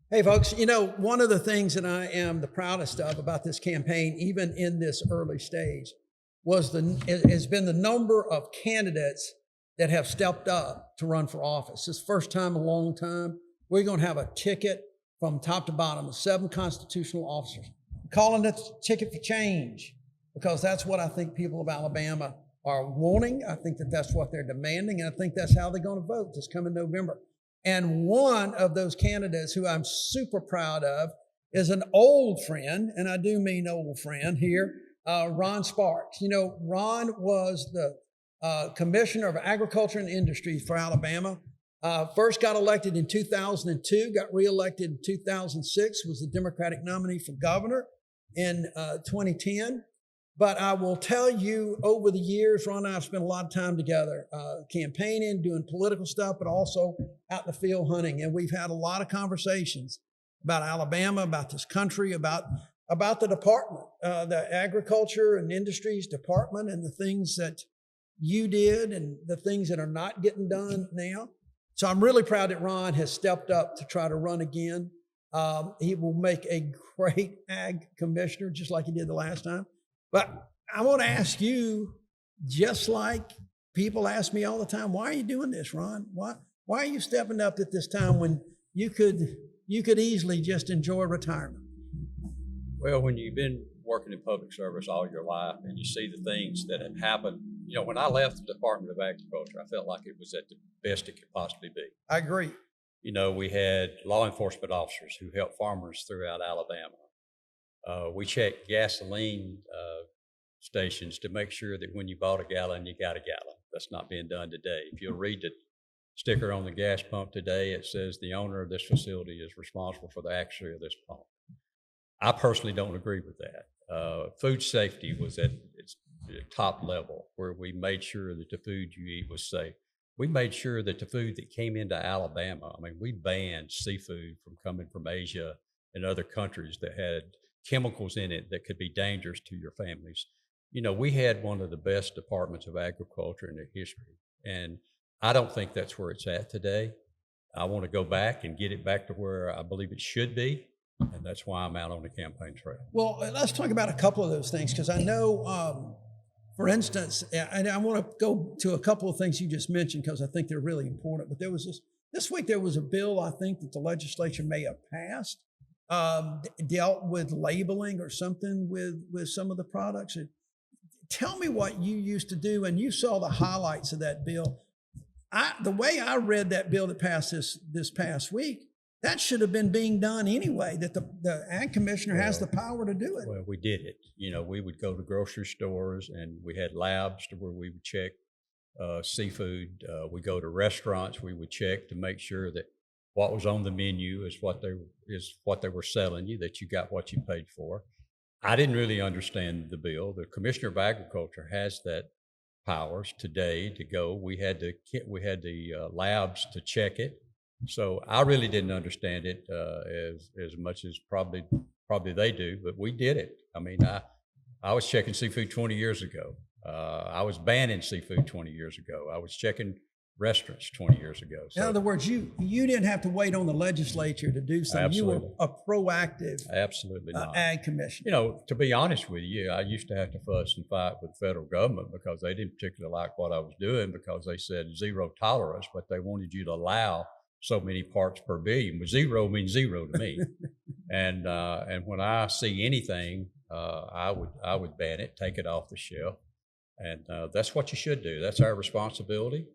Hey, folks, one of the things that I am the proudest of about this campaign, even in this early stage, has been the number of candidates that have stepped up to run for office. This is the first time in a long time. We're going to have a ticket from top to bottom of 7 constitutional officers. I'm calling it ticket for change because that's what I think people of Alabama are wanting. I think that that's what they're demanding, and I think that's how they're going to vote this coming November. And one of those candidates who I'm super proud of is an old friend, and I do mean old friend here, Ron Sparks. Ron was the Commissioner of Agriculture and Industry for Alabama. First got elected in 2002, got reelected in 2006, was the Democratic nominee for governor in 2010. But I will tell you, over the years, Ron and I have spent a lot of time together, campaigning, doing political stuff, but also out in the field hunting. And we've had a lot of conversations about Alabama, about this country, about the department, the Agriculture and Industries Department, and the things that you did and the things that are not getting done now. So I'm really proud that Ron has stepped up to try to run again. He will make a great ag commissioner, just like he did the last time. But I want to ask you, just like people ask me all the time, why are you doing this, Ron? Why are you stepping up at this time when you could easily just enjoy retirement? Well, when you've been working in public service all your life and you see the things that have happened, when I left the Department of Agriculture, I felt like it was at the best it could possibly be. I agree. We had law enforcement officers who helped farmers throughout Alabama. We checked gasoline stations to make sure that when you bought a gallon, you got a gallon. That's not being done today. If you'll read the sticker on the gas pump today, it says the owner of this facility is responsible for the accuracy of this pump. I personally don't agree with that. Food safety was at its top level, where we made sure that the food you eat was safe. We made sure that the food that came into Alabama, we banned seafood from coming from Asia and other countries that had chemicals in it that could be dangerous to your families. We had one of the best departments of agriculture in their history, and I don't think that's where it's at today. I want to go back and get it back to where I believe it should be, and that's why I'm out on the campaign trail. Well, let's talk about a couple of those things, because I know, for instance, and I want to go to a couple of things you just mentioned because I think they're really important, but there was this week there was a bill, I think, that the legislature may have passed, dealt with labeling or something with some of the products. Tell me what you used to do, and you saw the highlights of that bill. The way I read that bill that passed this past week, that should have been being done anyway, that the ag commissioner has the power to do it. Well, we did it. We would go to grocery stores and we had labs to where we would check seafood. We go to restaurants, we would check to make sure that what was on the menu is what they were selling you, that you got what you paid for. I didn't really understand the bill. The Commissioner of Agriculture has that powers today to go. We had the labs to check it, so I really didn't understand it as much as probably they do. But we did it. I was checking seafood 20 years ago. I was banning seafood 20 years ago. I was checking restaurants 20 years ago. So, in other words, you didn't have to wait on the legislature to do something. Absolutely. You were a proactive Absolutely not. ag commissioner. To be honest with you, I used to have to fuss and fight with the federal government because they didn't particularly like what I was doing, because they said zero tolerance, but they wanted you to allow so many parts per billion. But zero means zero to me. And when I see anything, I would ban it, take it off the shelf. And that's what you should do. That's our responsibility.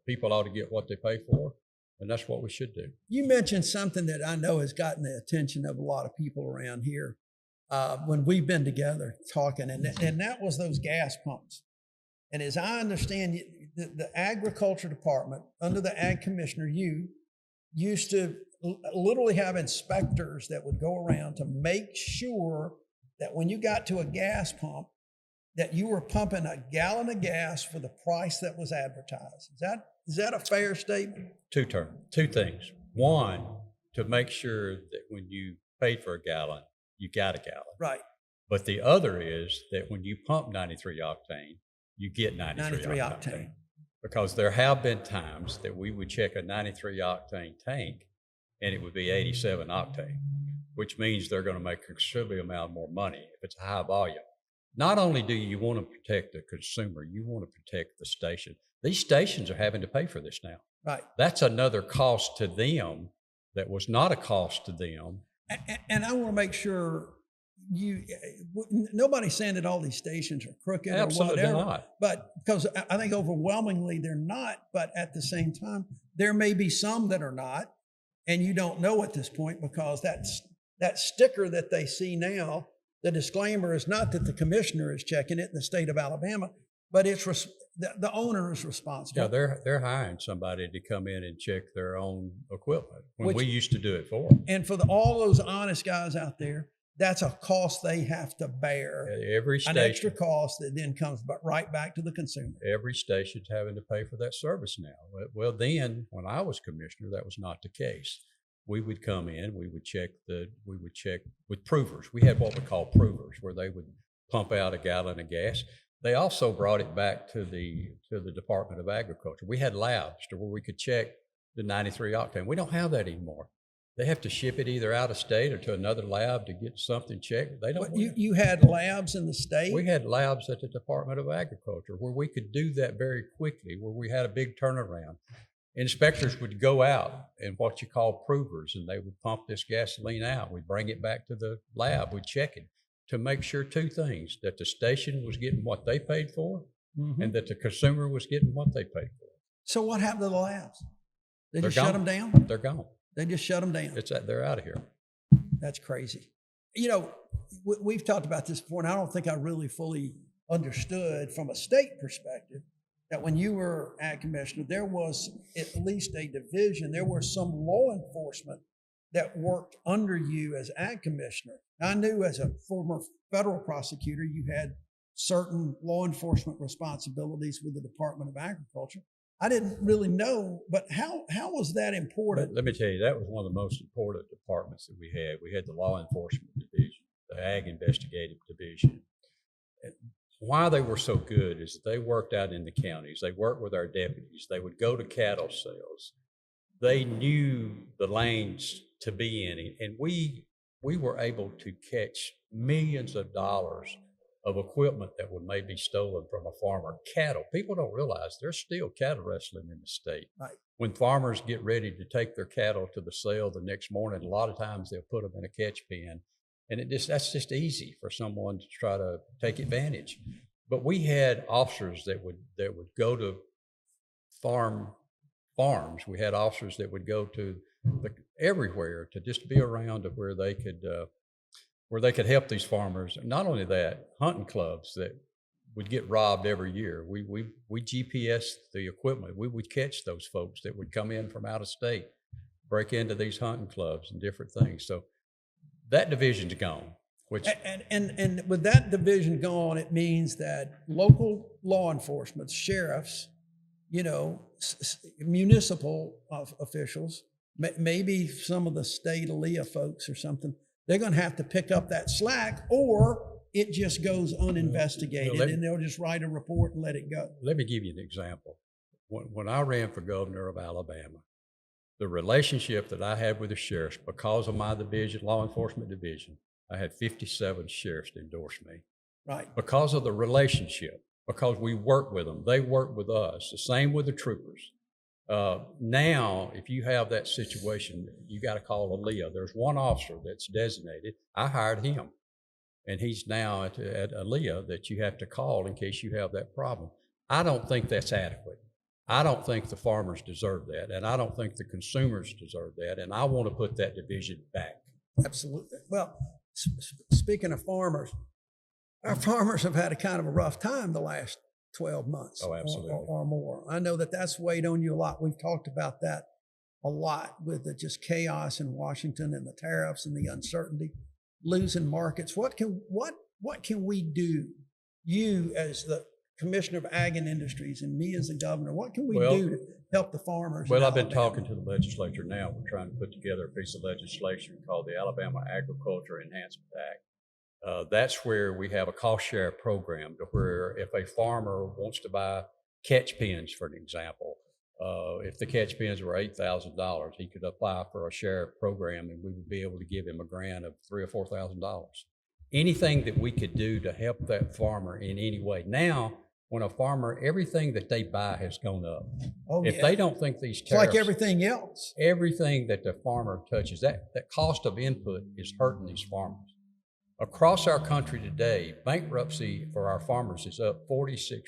People ought to get what they pay for, and that's what we should do. You mentioned something that I know has gotten the attention of a lot of people around here when we've been together talking, and that was those gas pumps. And as I understand, the Agriculture Department, under the Ag Commissioner, you used to literally have inspectors that would go around to make sure that when you got to a gas pump, that you were pumping a gallon of gas for the price that was advertised. Is that a fair statement? Two things. One, to make sure that when you paid for a gallon, you got a gallon. Right. But the other is that when you pump 93 octane, you get 93 octane. Because there have been times that we would check a 93 octane tank and it would be 87 octane, which means they're going to make a considerable amount more money if it's a high volume. Not only do you want to protect the consumer, you want to protect the station. These stations are having to pay for this now. Right. That's another cost to them that was not a cost to them. And I want to make sure nobody's saying that all these stations are crooked Absolutely or whatever, not. but because I think overwhelmingly they're not, but at the same time, there may be some that are not, and you don't know at this point because that sticker that they see now, the disclaimer is not that the commissioner is checking it in the state of Alabama, but it's the owner is responsible. Yeah, they're hiring somebody to come in and check their own equipment when we used to do it for them. And for all those honest guys out there, that's a cost they have to bear. Every station, an extra cost that then comes right back to the consumer. Every station's having to pay for that service now. Well, then when I was commissioner, that was not the case. We would come in, we would check with provers. We had what we call provers, where they would pump out a gallon of gas. They also brought it back to the Department of Agriculture. We had labs to where we could check the 93 octane. We don't have that anymore. They have to ship it either out of state or to another lab to get something checked. They don't. You had labs in the state? We had labs at the Department of Agriculture where we could do that very quickly, where we had a big turnaround. Inspectors would go out and what you call provers, and they would pump this gasoline out. We'd bring it back to the lab. We'd check it to make sure two things: that the station was getting what they paid for, and that the consumer was getting what they paid for. So what happened to the labs? They just gone. Shut them down? They're gone. They just shut them down. They're out of here. That's crazy. You know, we've talked about this before, and I don't think I really fully understood from a state perspective that when you were ag commissioner, there was at least a division. There was some law enforcement that worked under you as ag commissioner. I knew as a former federal prosecutor, you had certain law enforcement responsibilities with the Department of Agriculture. I didn't really know, but how was that important? Let me tell you, that was one of the most important departments that we had. We had the law enforcement division, the ag investigative division. And why they were so good is that they worked out in the counties. They worked with our deputies. They would go to cattle sales. They knew the lanes to be in, and we were able to catch millions of dollars of equipment that would maybe stolen from a farmer. Cattle, people don't realize there's still cattle rustling in the state. Right. When farmers get ready to take their cattle to the sale the next morning, a lot of times they'll put them in a catch pen, and that's just easy for someone to try to take advantage. But we had officers that would go to farms. We had officers that would go to everywhere to just be around to where they could help these farmers. And not only that, hunting clubs that would get robbed every year. We GPS the equipment. We would catch those folks that would come in from out of state, break into these hunting clubs and different things. So that division's gone. And with that division gone, it means that local law enforcement, sheriffs, municipal officials, maybe some of the state ALEA folks or something, they're going to have to pick up that slack, or it just goes uninvestigated and they'll just write a report and let it go. Let me give you an example. When I ran for governor of Alabama, the relationship that I had with the sheriffs, because of my division, law enforcement division, I had 57 sheriffs to endorse me. Right. Because of the relationship, because we work with them, they work with us. The same with the troopers. Now, if you have that situation, you got to call ALEA. There's one officer that's designated. I hired him, and he's now at ALEA that you have to call in case you have that problem. I don't think that's adequate. I don't think the farmers deserve that, and I don't think the consumers deserve that, and I want to put that division back. Absolutely. Well, speaking of farmers, our farmers have had a kind of a rough time the last 12 months or more. I know that's weighed on you a lot. We've talked about that a lot with the just chaos in Washington and the tariffs and the uncertainty, losing markets. What can we do? You as the Commissioner of Ag and Industries and me as the governor, what can we do to help the farmers? Well, I've been talking to the legislature now. We're trying to put together a piece of legislation called the Alabama Agriculture Enhancement Act. That's where we have a cost share program to where if a farmer wants to buy catch pens, for an example, If the catch bins were $8,000, he could apply for a sheriff program and we would be able to give him a grant of $3,000 or $4,000. Anything that we could do to help that farmer in any way. Now, when a farmer, everything that they buy has gone up. Oh, If yeah. they don't think these It's tariffs, like everything else. everything that the farmer touches, that cost of input is hurting these farmers. Across our country today, bankruptcy for our farmers is up 46%.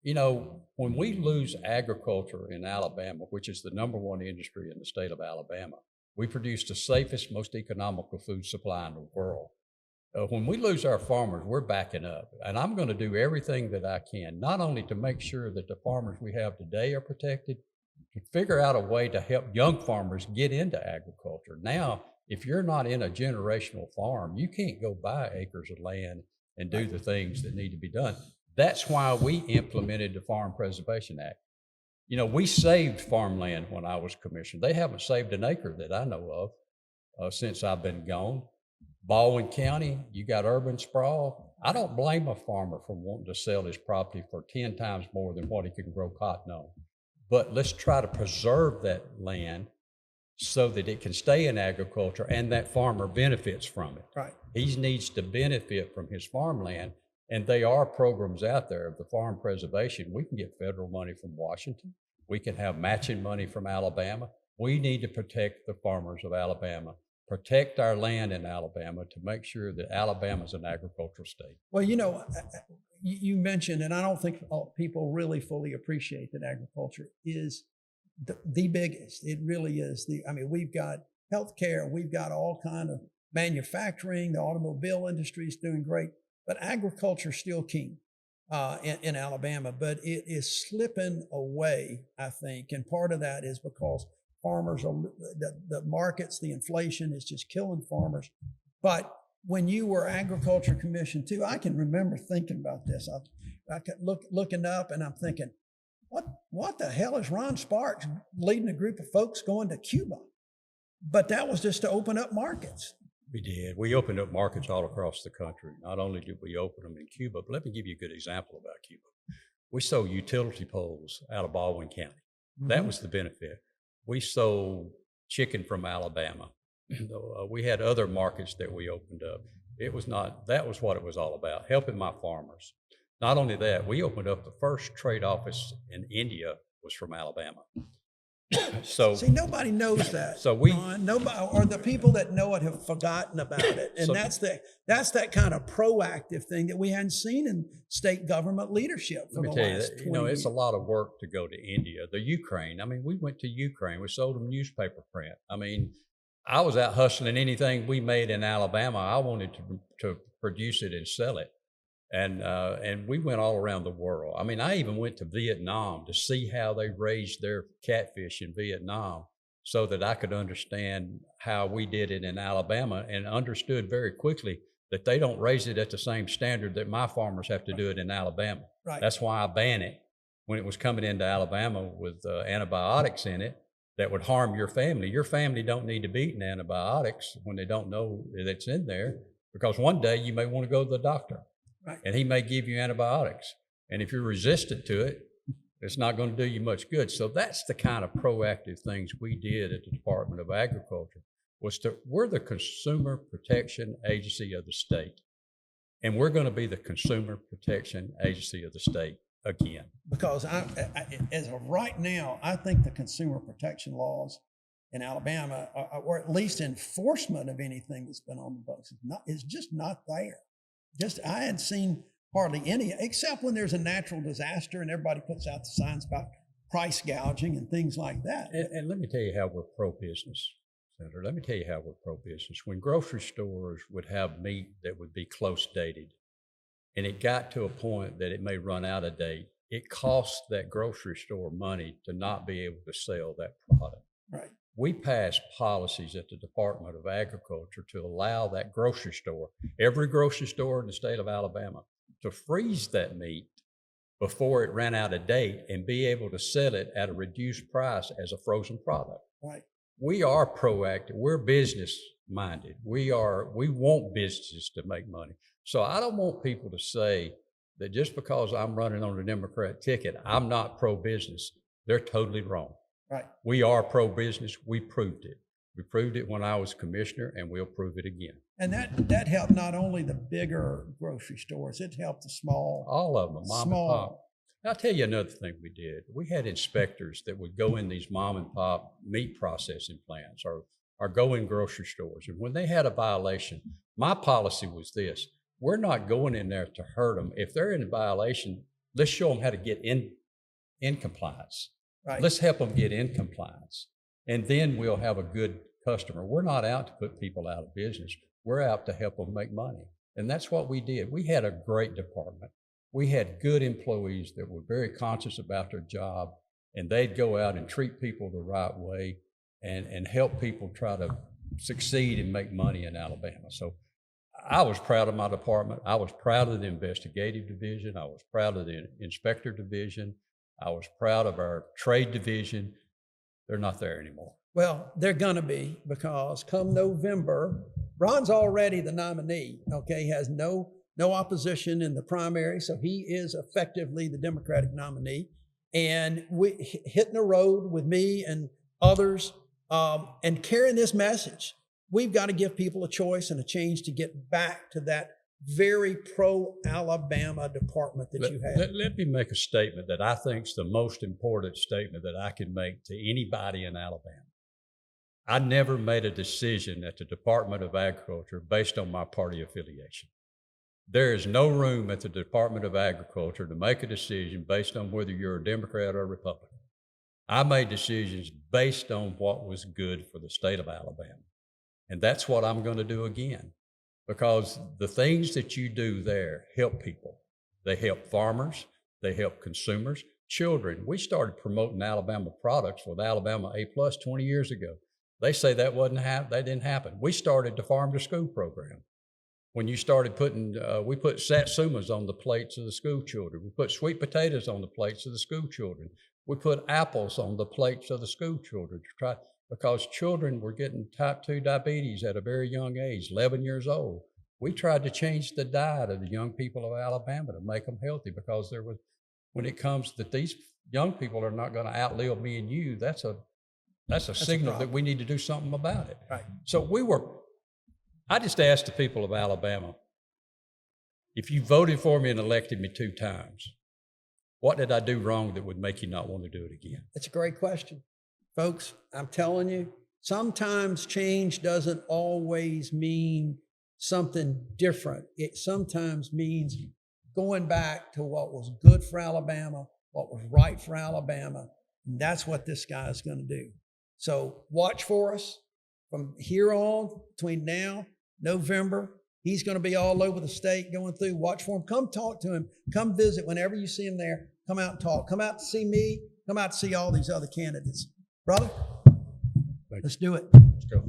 You know, when we lose agriculture in Alabama, which is the #1 industry in the state of Alabama, we produce the safest, most economical food supply in the world. When we lose our farmers, we're backing up. And I'm going to do everything that I can, not only to make sure that the farmers we have today are protected, to figure out a way to help young farmers get into agriculture. Now, if you're not in a generational farm, you can't go buy acres of land and do the things that need to be done. That's why we implemented the Farm Preservation Act. You know, we saved farmland when I was commissioner. They haven't saved an acre that I know of since I've been gone. Baldwin County, you got urban sprawl. I don't blame a farmer for wanting to sell his property for 10 times more than what he can grow cotton on. But let's try to preserve that land so that it can stay in agriculture and that farmer benefits from it. Right. He needs to benefit from his farmland. And there are programs out there of the farm preservation. We can get federal money from Washington. We can have matching money from Alabama. We need to protect the farmers of Alabama, protect our land in Alabama to make sure that Alabama is an agricultural state. Well, you know, you mentioned, and I don't think people really fully appreciate that agriculture is the biggest. It really is. I mean, we've got healthcare, we've got all kind of manufacturing, the automobile industry is doing great, but agriculture is still king in Alabama, but it is slipping away, I think. And part of that is because farmers are, the markets, the inflation is just killing farmers. But when you were agriculture commission too, I can remember thinking about this. I kept looking up and I'm thinking, what the hell is Ron Sparks leading a group of folks going to Cuba? But that was just to open up markets. We did. We opened up markets all across the country. Not only did we open them in Cuba, but let me give you a good example about Cuba. We sold utility poles out of Baldwin County. Mm-hmm. That was the benefit. We sold chicken from Alabama. We had other markets that we opened up. That was what it was all about, helping my farmers. Not only that, we opened up the first trade office in India was from Alabama. So see, nobody knows that. So nobody, or the people that know it have forgotten about it, and that's that kind of proactive thing that we hadn't seen in state government leadership for the last 20 years. You know, it's a lot of work to go to India, the Ukraine. I mean, we went to Ukraine. We sold them newspaper print. I mean, I was out hustling anything we made in Alabama. I wanted to produce it and sell it. And we went all around the world. I mean, I even went to Vietnam to see how they raised their catfish in Vietnam so that I could understand how we did it in Alabama, and understood very quickly that they don't raise it at the same standard that my farmers have to do it in Alabama. Right. That's why I banned it when it was coming into Alabama with antibiotics in it that would harm your family. Your family don't need to be eating antibiotics when they don't know that it's in there, because one day you may want to go to the doctor. Right. And he may give you antibiotics. And if you're resistant to it, it's not going to do you much good. So that's the kind of proactive things we did at the Department of Agriculture. We're the Consumer Protection Agency of the state. And we're going to be the Consumer Protection Agency of the state again. Because as of right now, I think the consumer protection laws in Alabama, or at least enforcement of anything that's been on the books, is just not there. I hadn't seen hardly any, except when there's a natural disaster and everybody puts out the signs about price gouging and things like that. And let me tell you how we're pro-business, Senator. Let me tell you how we're pro-business. When grocery stores would have meat that would be close dated, and it got to a point that it may run out of date, it costs that grocery store money to not be able to sell that product. Right. We passed policies at the Department of Agriculture to allow that grocery store, every grocery store in the state of Alabama, to freeze that meat before it ran out of date and be able to sell it at a reduced price as a frozen product. Right. We are proactive. We're business minded. We want businesses to make money. So I don't want people to say that just because I'm running on the Democrat ticket, I'm not pro-business. They're totally wrong. Right. We are pro-business. We proved it. We proved it when I was commissioner, and we'll prove it again. And that helped not only the bigger grocery stores, it helped the small. All of them, mom and pop. Small. I'll tell you another thing we did. We had inspectors that would go in these mom and pop meat processing plants or go in grocery stores. And when they had a violation, my policy was this: we're not going in there to hurt them. If they're in a violation, let's show them how to get in compliance. Right. Let's help them get in compliance. And then we'll have a good customer. We're not out to put people out of business. We're out to help them make money. And that's what we did. We had a great department. We had good employees that were very conscious about their job, and they'd go out and treat people the right way and help people try to succeed and make money in Alabama. So I was proud of my department. I was proud of the investigative division. I was proud of the inspector division. I was proud of our trade division. They're not there anymore. Well, they're gonna be, because come November, Ron's already the nominee, okay? He has no opposition in the primary, so he is effectively the Democratic nominee. And we hitting the road with me and others and carrying this message. We've got to give people a choice and a change to get back to that very pro-Alabama department that you had. Let me make a statement that I think is the most important statement that I can make to anybody in Alabama. I never made a decision at the Department of Agriculture based on my party affiliation. There is no room at the Department of Agriculture to make a decision based on whether you're a Democrat or Republican. I made decisions based on what was good for the state of Alabama. And that's what I'm going to do again, because the things that you do there help people. They help farmers, they help consumers, children. We started promoting Alabama products with Alabama A+ 20 years ago. They say that didn't happen. We started the Farm to School program. When you started we put satsumas on the plates of the school children. We put sweet potatoes on the plates of the school children. We put apples on the plates of the school children because children were getting type 2 diabetes at a very young age, 11 years old. We tried to change the diet of the young people of Alabama to make them healthy, because when it comes that these young people are not going to outlive me and you, that's a signal that we need to do something about it. Right. So I just asked the people of Alabama, if you voted for me and elected me 2 times, what did I do wrong that would make you not want to do it again? It's a great question. Folks, I'm telling you, sometimes change doesn't always mean something different. It sometimes means going back to what was good for Alabama, what was right for Alabama. And that's what this guy is going to do. So watch for us from here on, between now, November. He's going to be all over the state going through. Watch for him. Come talk to him. Come visit whenever you see him there. Come out and talk. Come out to see me. Come out to see all these other candidates. Brother, let's do it. Let's go.